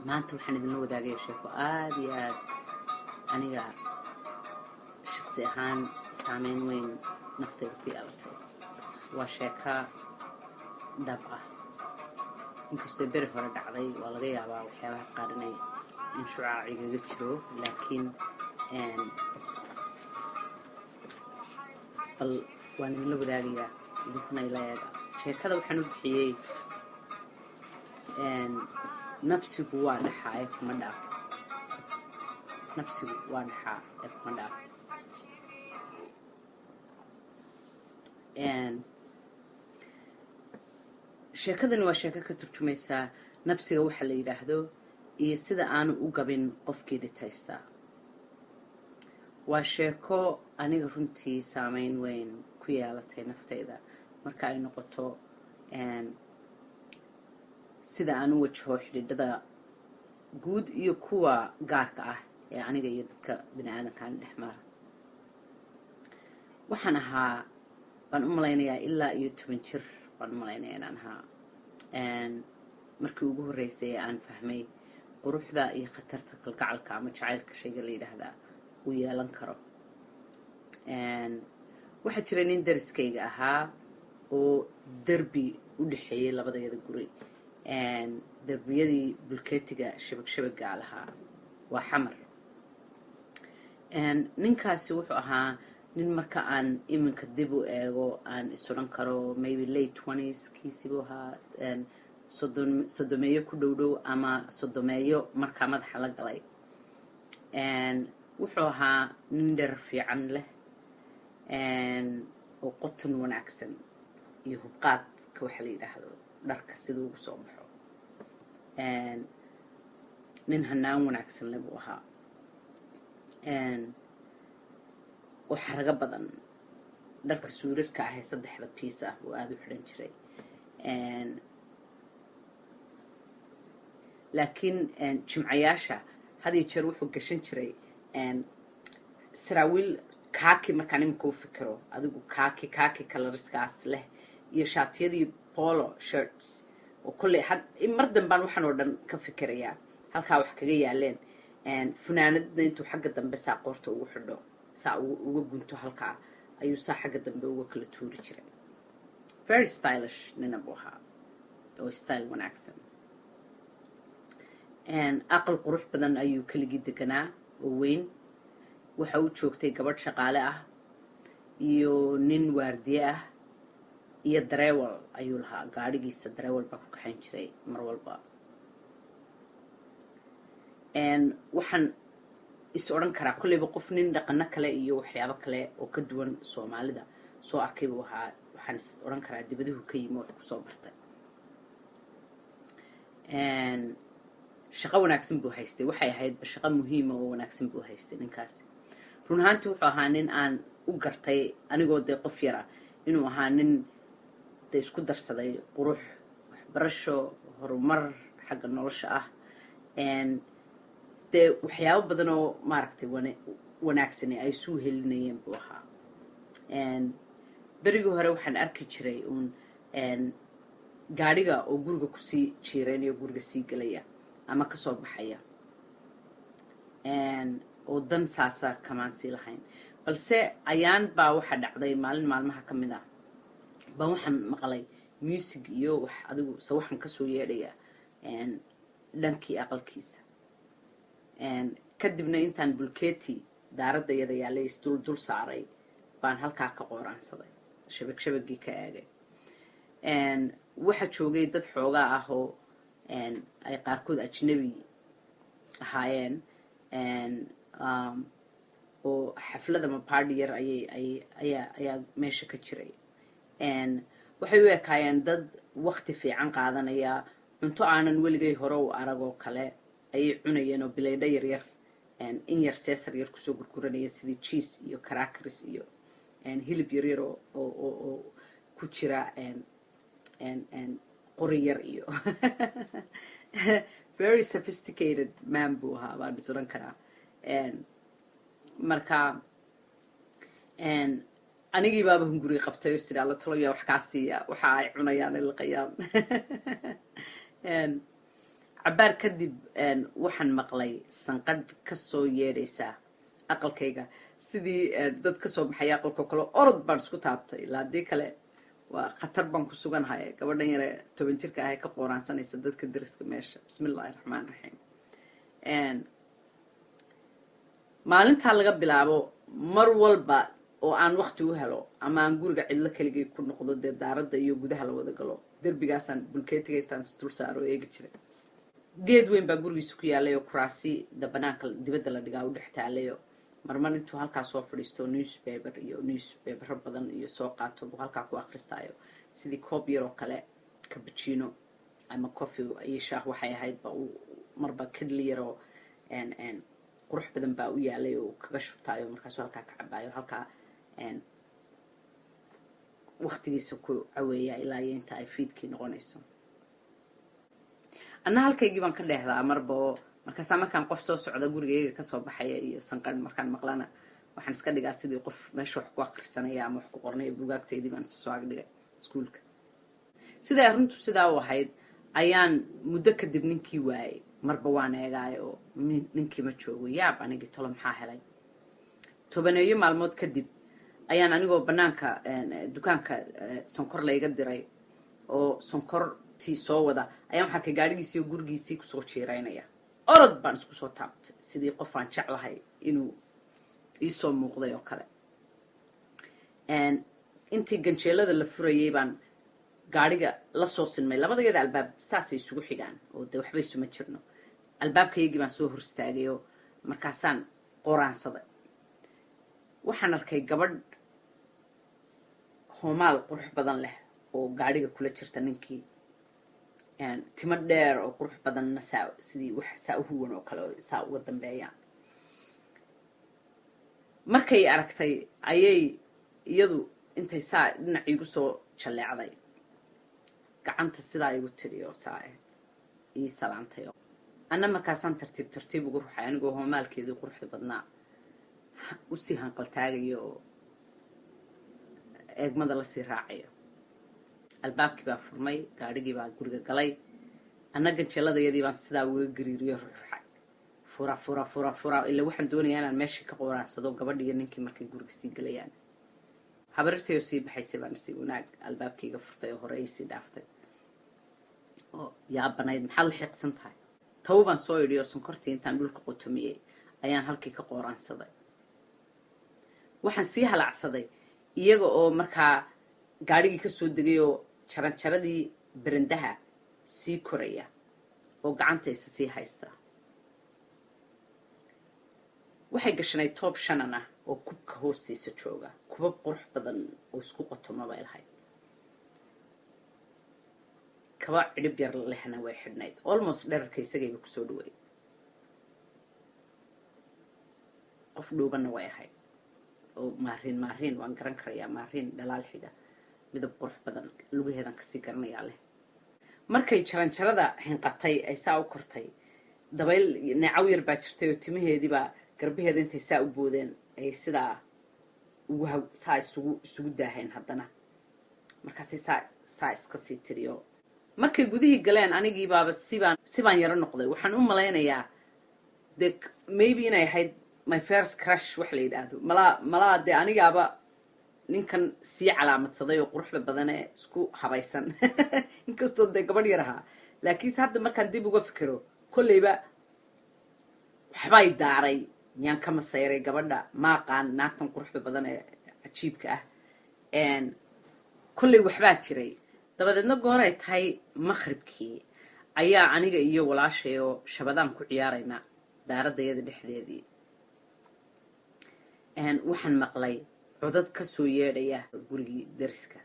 maanta waxaan idinla wadaagaya sheeko aad iyo aad aniga shaqsi ahaan saameyn weyn naftayda ku yeelatay. waa sheeka dhab ah, inkastoo beri hore dhacday waa laga yaabaa waxyaabaha qaar inay inshucaac igaga jiro, laakiin bal waan idinla wadaagayaa idinkuna ila eega. sheekada waxaan u bixiyey nafsigu waa dhaxaa ee kuma dhaafo. nafsigu waa dhaxaa ee kuma dhaafo. sheekadani waa sheeko ka turjumaysaa nafsiga waxa la yidhaahdo iyo sida aanu u gabin qofkii dhitaystaa. waa sheeko aniga runtii saameyn weyn ku yeelatay naftayda marka ay noqoto sida aan u wajaho xidhiidhada guud iyo kuwa gaarka ah ee aniga iyo dadka bini aadankaan dhex mara. waxaan ahaa, baan u malaynayaa ilaa iyo 10 jir baan u malaynayaa inaan ahaa markii ugu horreysay ee aan fahmay quruxda iyo khatarta kalgacalka ama jacaylka shayga la yidhaahdaa uu yeelan karo. waxaa jira nin dariskayga ahaa oo derbi u dhexeeyey labadayada guri. derbiyadii bulkeetiga shabag lahaa waa xamar. ninkaasi wuxuu ahaa nin marka aan iminka dib u eego aan isodhan karo maybe late 20s kiisibu ahaa, sodomeeyo ku dhowdhow ama sodomeeyo markaa madaxa la galay. wuxuu ahaa nin dherer fiican leh oo qoton wanaagsan iyo hubqaadka waxa la yidhaahdo dharka siduu ugu soo baxo. nin hanaan wanaagsan leh buu ahaa oo xarago badan. dharka suurarka ah ee 3 piis ah buu aada u xidhan jiray. laakiin jimcayaasha had iyo jeer wuxuu gashan jiray saraawiil kaaki. markaan iminka u fikiro adigu kaaki coloriskaas leh iyo shaatiyadii polo shirts oo kolley mar danbaan waxaan oo dhan ka fikirayaa halkaa wax kaga yaaleen. funaanadna intuu xagga dambe saa qoorta ugu xidho saa uga gunto halkaa ayuu saa xagga dambe uga kala tuuri jiray. very stylish nina buu ahaa oo style wanaagsan. aqal qurux badan ayuu keligii deganaa oo weyn. waxa uu joogtay gabadh shaqaale ah iyo nin waardiye ah iyo dareewal ayuu lahaa. gaadhigiisa dareewal baa ku kaxayn jiray mar walba. waxaan is odhan karaa kolleyba qof nin dhaqano kale iyo waxyaabo kale oo ka duwan soomaalida soo arkay buu ahaa. waxaan is odhan karaa dibaduhu ka yimi wax kusoo bartay. shaqo wanaagsan buu haystay. waxay ahaydba shaqo muhiima oo wanaagsan buu haystay ninkaasi. run ahaantii wuxuu ahaa nin aan u gartay anigoo dee qof yara inuu ahaa nin de isku darsaday qurux, waxbarasho, horumar xagga nolosha ah. dee waxyaabo badan oo maaragtay wanaagsane ay suu helinayeen buu ahaa. berigii hore waxaan arki jiray uun gaadhiga oo guriga kusii jiiraynayo guriga sii gelaya ama ka soo baxaya oo dan saasa kamaan sii lahayn. balse ayaan baa waxa dhacday maalin maalmaha ka mid ah baan waxaan maqlay music iyo wax adigu sawaxan ka soo yeedhaya dhankii aqalkiisa. kadibna intaan bulkeeti daaradayada yaalay isdul saaray baan halkaa ka qooraansaday, shabagii ka aagay. waxa joogay dad xoogaa ah oo ay qaarkood ajnabi ahaayeen oo xaflad ama party yar ayaa meesha ka jiray. waxay u ekaayeen dad waqti fiican qaadanaya. cunto aanan weligay hore u aragoo kale ayay cunayeen oo bilaydho yaryar in yar seesar yar kusoo gurguranaya sidii cheese iyo crackers iyo hilib yaryar oo ku jira qori yar iyo very sophisticated man buu ahaa baan is odhan karaa. marka anigii baaba hunguri qabtay oo sidaa la taloyaa wax kaa siiya waxa ay cunayaan ay liqayaan. cabaar kadib waxaan maqlay sanqadh ka soo yeedhaysaa aqalkayga sidii dad ka soo baxaya aqalkoo kale orod baan isku taabtay ilaa haddii kale waa khatar baan ku suganahay gabadhan yare 10 jirka ahay ka qooraansanaysa dadka dariska meesha bismillaahi raxmaan raxiim maalintaa laga bilaabo mar walba oo aan waqti u helo ama aan guriga cidlo keligay ku noqdo dee daaradda iyo gudaha la wada galo derbigaasaan bulkeetiga intaan isdul saaro eegi jiray geed weyn baa gurigiisa ku yaallay oo kuraasi banaanka dibadda la dhigaa u dhex taalayo marmar intuu halkaa soo fadhiisto newspaper badan iyo soo qaato buu halkaa ku akhristaayo sidii koob yar oo kale cappuccino ama coffee iyo shaah waxay ahayd ba marba kidli yar oo qurux badan baa u yaalay oo kaga shubtaayo markaasuu halkaa ka cabaayo halkaa waqtigiisa ku caweeyaa ilaa iyo inta ay fiidkii noqonayso anna halkaygii baan ka dheehdaa marba oo markaasaa markaan qof soo socda gurigayga kasoo baxaya iyo sanqadh markaan maqlana waxaan iska dhigaa sidii qof meesha wax ku akhrisanaya ama wax ku qornaya buugaagtaydii baan soo agdhigay iskuulka siday arrintu sidaa u ahayd ayaan muddo kadib ninkii waayay marba waan eegaayo oo ninkii ma joogo yaab anigii tolo maxaa helay 10 maalmood kadib ayaan anigoo banaanka dukaanka sonkor layga diray oo sonkortii soo wada ayaan waxaa arkay gaadhigiisii oo gurigiisii kusoo jiiraynaya orod baan isku soo taabtay sidii qof aan jeclahay inuu iisoo muuqday oo kale intii ganjeelada la furayay baan gaadhiga la soo sinmay labadayada albaab saasay isugu xigaan oo dee waxba isuma jirno albaabkaygii baan soo hor istaagay oo markaasaan qoraansaday waxaan arkay gabadh hoomaal qurux badan leh oo gaadhiga kula jirta ninkii timo dheer oo qurux badanna sidii wax saa u huwan oo kale oo saa uga dambeeyaan markay aragtay ayay iyadu intay saa dhinac iigu soo jalleecday gacanta sidaa igu tiri oo saa ii salaantay anna markaasaan tartiib ugu ruxay anigoo hoomaalkeedii quruxda badnaa usii hanqaltaagayo oo eegmada lasii raacayo albaabkii baa furmay gaadhigii baa guriga galay anna ganjeeladayadii baan sidaa uga gariiriyo ruxay fura ilaa waxaan doonayaa inaan meeshii ka qoraansado gabadhi iyo ninkii markay guriga sii galayaan habarirtay oo sii baxaysay baan si wanaag albaabkayga furtay oo hore ay sii dhaaftay oo yaabanayd maxaad la xiiqsan tahay taw baan soo idhi oo sonkortii intaan dhulka qotomiyey ayaan halkii ka qooraansaday waxaan sii halacsaday iyaga oo markaa gaadhigii ka soo degay oo jaranjaradii berendaha sii koraya oo gacantaysa sii haysta waxay gashanay toob shanan ah oo kubka hoostiisa jooga kubab qurux badan oo isku qotoma bay lahayd kaba cidhib yar lehna way xidhnayd almost dherarka isagayba kusoo dhaweyd qof dhuubanna way ahayd oo maariin waan garan karayaa maariin dhalaal xiga midab qurux badan lugaheedan kasii garanayaa leh markay jaranjarada hinqatay ay saa u kortay dabayl neecaw yar baa jirtay oo timaheediibaa garbaheeda intay saa u boodeen ay sidaa saa isugu daaheen haddana markaasay saa iska sii tiriyo markay gudihii galeen anigii baaba sibaan yaro noqday waxaan u malaynayaa dee maybe inay ahayd my first crush wax la yidhaahdo malaa dee anigaaba ninkan sii calaamadsaday oo quruxda badan ee isku habaysan inkastoo dee gabadh yar ahaa laakiinse hadda markaan dib uga fikiro kolleyba waxbay daaray miyaan ka masayray gabadha maaqaan naagtan quruxda badan ee cajiibka ah kolley waxbaa jiray dabadeedna gooray tahay maqhribkii ayaa aniga iyo walaashay oo shabadaan ku ciyaarayna daaradayada dhexdeedii waxaan maqlay codad ka soo yeedhaya gurigii dariska